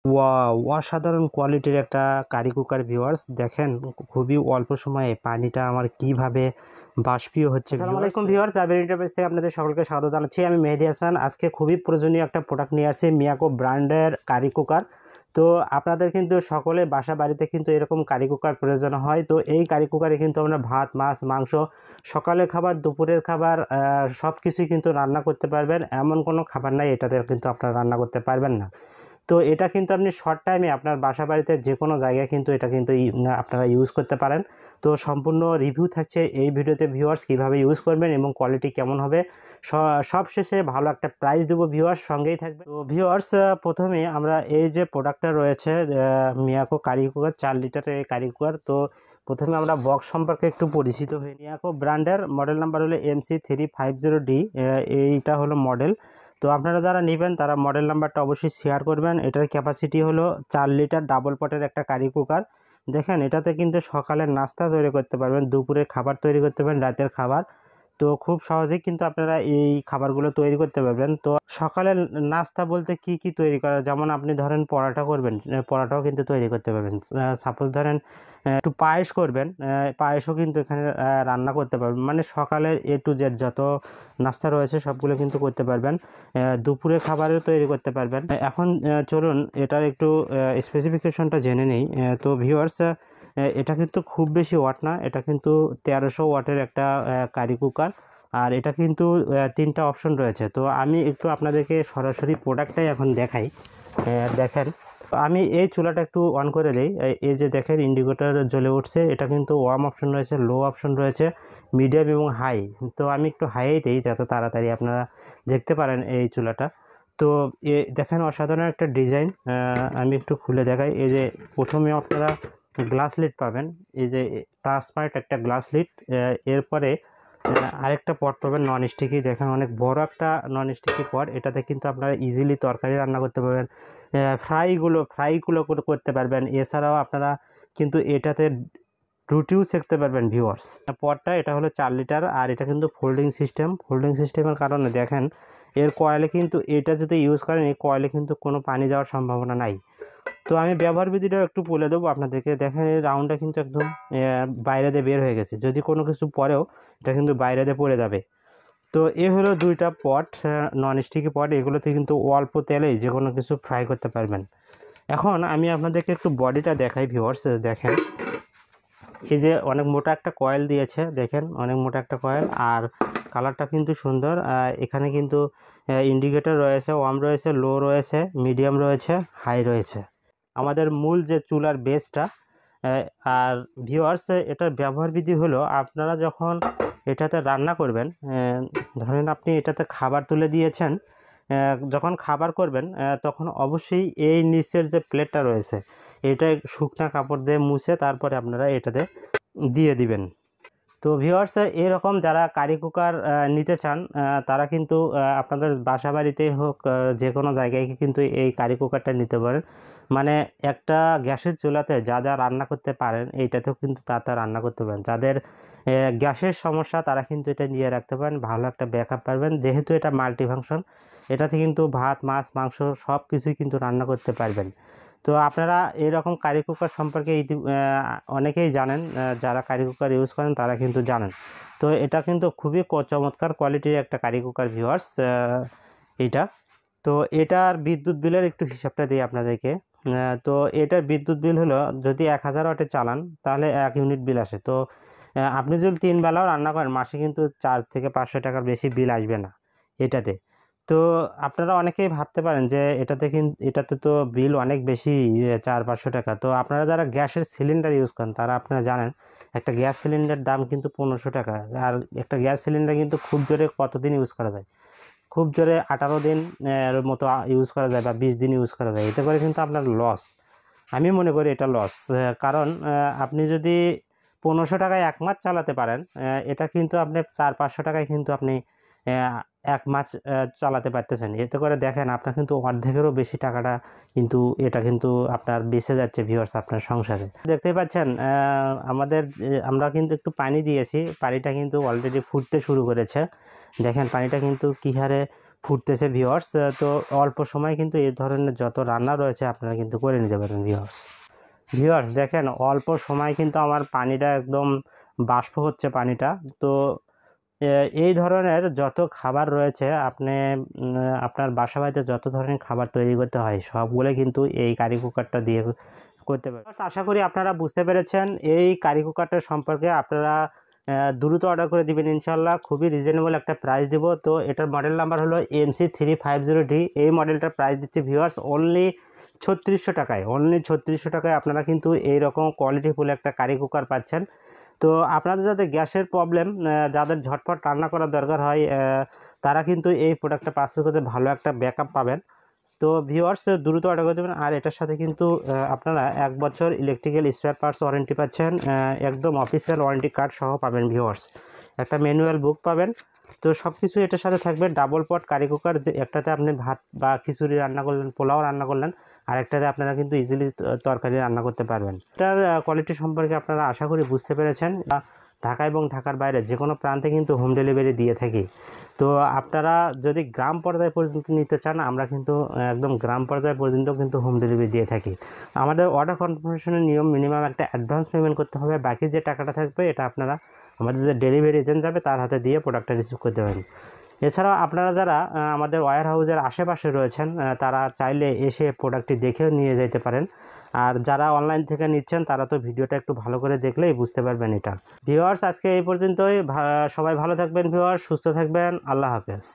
Wow! অসাধারণ কোয়ালিটির একটা কারি কুকার ভিউয়ার্স দেখেন খুবই অল্প সময়ে পানিটা আমার কিভাবে বাষ্পীয় হচ্ছে। আসসালামু আলাইকুম ভিউয়ার্স, জাবের এন্টারপ্রাইজ থেকে আপনাদের সকলকে স্বাগত জানাচ্ছি। আমি মেহেদী হাসান। আজকে খুবই প্রয়োজনীয় একটা প্রোডাক্ট নিয়ে আসছি, মিয়াকো ব্র্যান্ডের কারি কুকার। তো আপনাদের কিন্তু সকলে বাসা বাড়িতে কিন্তু এরকম কারি কুকার প্রয়োজন হয়। তো এই কারি কুকারে কিন্তু আমরা ভাত, মাছ, মাংস, সকালের খাবার, দুপুরের খাবার সব কিছুই কিন্তু রান্না করতে পারবেন। এমন কোনো খাবার নাই এটাতে কিন্তু আপনারা রান্না করতে পারবেন না। তো এটা কিন্তু আপনি শর্ট টাইমে আপনার বাসা বাড়িতে যে কোনো জায়গায় কিন্তু এটা কিন্তু আপনারা ইউজ করতে পারেন। তো সম্পূর্ণ রিভিউ থাকছে এই ভিডিওতে ভিউয়ার্স, কীভাবে ইউজ করবেন এবং কোয়ালিটি কেমন হবে। সব শেষে ভালো একটা প্রাইস দেবো ভিউয়ার্স, সঙ্গেই থাকবে। তো ভিউয়ার্স, প্রথমে আমরা এই যে প্রোডাক্টটা রয়েছে মিয়াকো কারি কুকার 4 লিটারের এই কারি কুকার। তো প্রথমে আমরা বক্স সম্পর্কে একটু পরিচিত হই। মিয়াকো ব্র্যান্ডের মডেল নাম্বার হলো MC350D, এইটা হলো মডেল। তো আপনারা যারা নেবেন তারা মডেল নাম্বারটা অবশ্যই শেয়ার করবেন। এটার ক্যাপাসিটি হলো 4 লিটার ডাবল পটের একটা কারি কুকার। দেখেন এটাতে কিন্তু সকালের নাস্তা তৈরি করতে পারবেন, দুপুরের খাবার তৈরি করতে পারবেন, রাতের খাবার। তো খুব সহজেই কিন্তু আপনারা এই খাবারগুলো তৈরি করতে পারবেন। তো সকালের নাস্তা বলতে কি কি তৈরি করা, যেমন আপনি ধরেন পরোটা করবেন, পরোটাও কিন্তু তৈরি করতে পারবেন। সাপোজ ধরেন একটু পায়েস করবেন, পায়েসও কিন্তু এখানে রান্না করতে পারবেন। মানে সকালের A to Z যত নাস্তা রয়েছে সবগুলো কিন্তু করতে পারবেন। দুপুরে খাবারও তৈরি করতে পারবেন। এখন চলুন এটার একটু স্পেসিফিকেশনটা জেনে নেই। তো ভিউয়ার্স, এটা কিন্তু খুব বেশি ওয়াট না, এটা কিন্তু 1300 ওয়াটের একটা কারি কুকার। আর এটা কিন্তু 3টা অপশন রয়েছে। তো আমি একটু আপনাদেরকে সরাসরি প্রোডাক্টটাই এখন দেখাই। দেখেন, আমি এই চুলাটা একটু অন করে দিই। এই যে দেখেন ইন্ডিকেটর জ্বলে উঠছে। এটা কিন্তু ওয়ার্ম অপশন রয়েছে, লো অপশন রয়েছে, মিডিয়াম এবং হাই। তো আমি একটু হাইয়েই দিই যাতে তাড়াতাড়ি আপনারা দেখতে পারেন এই চুলাটা। তো দেখেন অসাধারণ একটা ডিজাইন। আমি একটু খুলে দেখাই। এই যে প্রথমে আপনারা গ্লাস লিড পাবেন, এই যে ট্রান্সপারেন্ট একটা গ্লাস লিড। এরপরে আরেকটা পট পাবেন নন স্টিকি। দেখেন অনেক বড় একটা নন স্টিকি পট। এটাতে কিন্তু আপনারা ইজিলি তরকারি রান্না করতে পারবেন, ফ্রাইগুলো করতে পারবেন। এছাড়াও আপনারা কিন্তু এটাতে রুটিও সেঁকতে পারবেন ভিউয়ার্স। পটটা এটা হলো 4 লিটার, আর এটা কিন্তু ফোল্ডিং সিস্টেমের কারণে দেখেন এর কয়েলে কিন্তু, এটা যদি ইউজ করেন এই কয়েলে কিন্তু কোনো পানি যাওয়ার সম্ভাবনা নাই। তো আমি ব্যবহার বিধিটাও একটু বলে দেবো আপনাদেরকে। দেখেন এই রাউন্ডটা কিন্তু একদম বাইরে দিয়ে বের হয়ে গেছে, যদি কোনো কিছু পরেও এটা কিন্তু বাইরে দিয়ে পড়ে যাবে। তো এ হলো 2টা পট, নন স্টিকি পট। এগুলোতে কিন্তু অল্প তেলেই যে কোনো কিছু ফ্রাই করতে পারবেন। এখন আমি আপনাদেরকে একটু বডিটা দেখাই ভিউয়ার্স। দেখেন এই যে অনেক মোটা একটা কয়েল দিয়েছে, দেখেন অনেক মোটা একটা কয়েল, আর কালারটা কিন্তু সুন্দর। এখানে কিন্তু ইন্ডিকেটর রয়েছে, ওয়ার্ম রয়েছে, লো রয়েছে, মিডিয়াম রয়েছে, হাই রয়েছে, আমাদের মূল যে চুলার বেসটা। আর ভিউয়ার্স, এটার ব্যবহার বিধি হলো আপনারা যখন এটাতে রান্না করবেন, ধরেন আপনি এটাতে খাবার তুলে দিয়েছেন, যখন খাবার করবেন তখন অবশ্যই এই নিচের যে প্লেটটা রয়েছে এটা শুকনা কাপড় দিয়ে মুছে তারপরে আপনারা এটাতে দিয়ে দিবেন। তো ভিউয়ার্স, এরকম যারা কারি কুকার নিতে চান তারা কিন্তু আপনাদের বাসা বাড়িতে হোক যে কোনো জায়গায় কিন্তু এই কারি কুকারটা নিতে পারেন। মানে একটা গ্যাসের চুলাতে যা যা রান্না করতে পারেন এইটাতেও কিন্তু তা রান্না করতে পারেন। যাদের গ্যাসের সমস্যা তারা কিন্তু এটা নিয়ে রাখতে পারেন, ভালো একটা ব্যাকআপ পারবেন। যেহেতু এটা মাল্টি ফাংশন, এটাতে কিন্তু ভাত, মাছ, মাংস সব কিছুই কিন্তু রান্না করতে পারবেন। তো আপনারা এরকম কারি কুকার সম্পর্কে অনেকেই জানেন, যারা কারি কুকার ইউজ করেন তারা কিন্তু জানেন। তো এটা কিন্তু খুবই চমৎকার কোয়ালিটির একটা কারি কুকার ভিউয়ার্স এটা। তো এটার বিদ্যুৎ বিলের একটু হিসাবটা দিই আপনাদেরকে। তো এটার বিদ্যুৎ বিল হলো, যদি 1000 ওয়াটে চালান তাহলে 1 ইউনিট বিল আসে। তো আপনি যদি 3 বেলাও রান্না করেন মাসে কিন্তু 4 থেকে 500 টাকার বেশি বিল আসবে না এটাতে। তো আপনারা অনেকেই ভাবতে পারেন যে এটাতে তো বিল অনেক বেশি, 400-500 টাকা। তো আপনারা যারা গ্যাসের সিলিন্ডার ইউজ করেন তারা আপনারা জানেন একটা গ্যাস সিলিন্ডার দাম কিন্তু 1500 টাকা। আর একটা গ্যাস সিলিন্ডার কিন্তু খুব জোরে কতদিন ইউজ করা যায়, খুব জোরে 18 দিন এর মতো ইউজ করা যায়, বা 20 দিন ইউজ করা যায়। এতে করে কিন্তু আপনার লস, আমি মনে করি এটা লস। কারণ আপনি যদি 1500 টাকায় 1 মাস চালাতে পারেন, এটা কিন্তু আপনি 400-500 টাকায় কিন্তু আপনি 1 মাস চালাতে পারতেছেন। এতে করে দেখেন আপনার কিন্তু অর্ধেকেরও বেশি টাকাটা কিন্তু এটা কিন্তু আপনার বেঁচে যাচ্ছে ভিউয়ার্স আপনার সংসারে। দেখতেই পাচ্ছেন আমরা কিন্তু একটু পানি দিয়েছি, পানিটা কিন্তু অলরেডি ফুটতে শুরু করেছে। দেখেন পানিটা কিন্তু কী হারে ফুটতেছে ভিউয়ার্স। তো অল্প সময় কিন্তু এই ধরনের যত রান্না রয়েছে আপনারা কিন্তু করে নিতে পারেন ভিউয়ার্স দেখেন অল্প সময় কিন্তু আমার পানিটা একদম বাষ্প হচ্ছে পানিটা। তো এই ধরনের যত খাবার রয়েছে আপনি আপনার বাসা বাড়িতে যত ধরনের খাবার তৈরি করতে হয় সবগুলো কিন্তু এই কারি কুকারটা দিয়ে করতে পারেন। আশা করি আপনারা বুঝতে পেরেছেন এই কারি কুকারটা সম্পর্কে। আপনারা দ্রুত অর্ডার করে দিবেন ইনশাল্লাহ, খুবই রিজনেবল একটা প্রাইস দিব। তো এটার মডেল নাম্বার হলো MC350D। এই মডেলটার প্রাইস দিচ্ছে ভিউয়ার্স অনলি 3600 টাকায়। অনলি 3600 টাকায় আপনারা কিন্তু এইরকম কোয়ালিটিফুল একটা কারি কুকার পাচ্ছেন। তো আপনাদের যাদের গ্যাসের প্রবলেম, যাদের ঝটপট রান্না করার দরকার হয়, তারা কিন্তু এই প্রোডাক্টটা পারচেজ করতে ভালো একটা ব্যাকআপ পাবেন। তো ভিউয়ার্স দ্রুত অর্ডার করে দেবেন। আর এটার সাথে কিন্তু আপনারা 1 বছর ইলেকট্রিক্যাল স্পেয়ার পার্টস ওয়ারেন্টি পাচ্ছেন, একদম অফিসিয়াল ওয়ারেন্টি কার্ড সহ পাবেন ভিউয়ার্স। একটা ম্যানুয়াল বুক পাবেন। তো সব কিছু এটার সাথে থাকবে। ডাবল পট কারি কুকার, একটাতে আপনি ভাত বা খিচুড়ি রান্না করলেন, পোলাও রান্না করলেন, আর একটাতে আপনারা কিন্তু ইজিলি তরকারি রান্না করতে পারবেন। এটার কোয়ালিটি সম্পর্কে আপনারা আশা করি বুঝতে পেরেছেন। ঢাকা এবং ঢাকার বাইরে যে কোনো প্রান্তে কিন্তু হোম ডেলিভারি দিয়ে থাকি। তো আপনারা যদি গ্রাম পর্যায়ে পর্যন্ত নিতে চান, আমরা কিন্তু একদম গ্রাম পর্যায়ে পর্যন্ত কিন্তু হোম ডেলিভারি দিয়ে থাকি। আমাদের অর্ডার কনফার্মেশনের নিয়ম মিনিমাম একটা অ্যাডভান্স পেমেন্ট করতে হবে, বাকি যে টাকাটা থাকবে এটা আপনারা আমাদের যে ডেলিভারি এজেন্ট যাবে তার হাতে দিয়ে প্রোডাক্টটা রিসিভ করতে পারেন। এছাড়াও আপনারা যারা আমাদের ওয়্যার হাউসের আশেপাশে রয়েছেন তারা চাইলে এসে প্রোডাক্টটি দেখেও নিয়ে যেতে পারেন। আর যারা অনলাইন থেকে নিচ্ছেন তারা তো ভিডিওটা একটু ভালো করে দেখলেই বুঝতে পারবেন এটা। ভিউয়ার্স আজকে এই পর্যন্তই। সবাই ভালো থাকবেন ভিউয়ার্স, সুস্থ থাকবেন। আল্লাহ হাফেজ।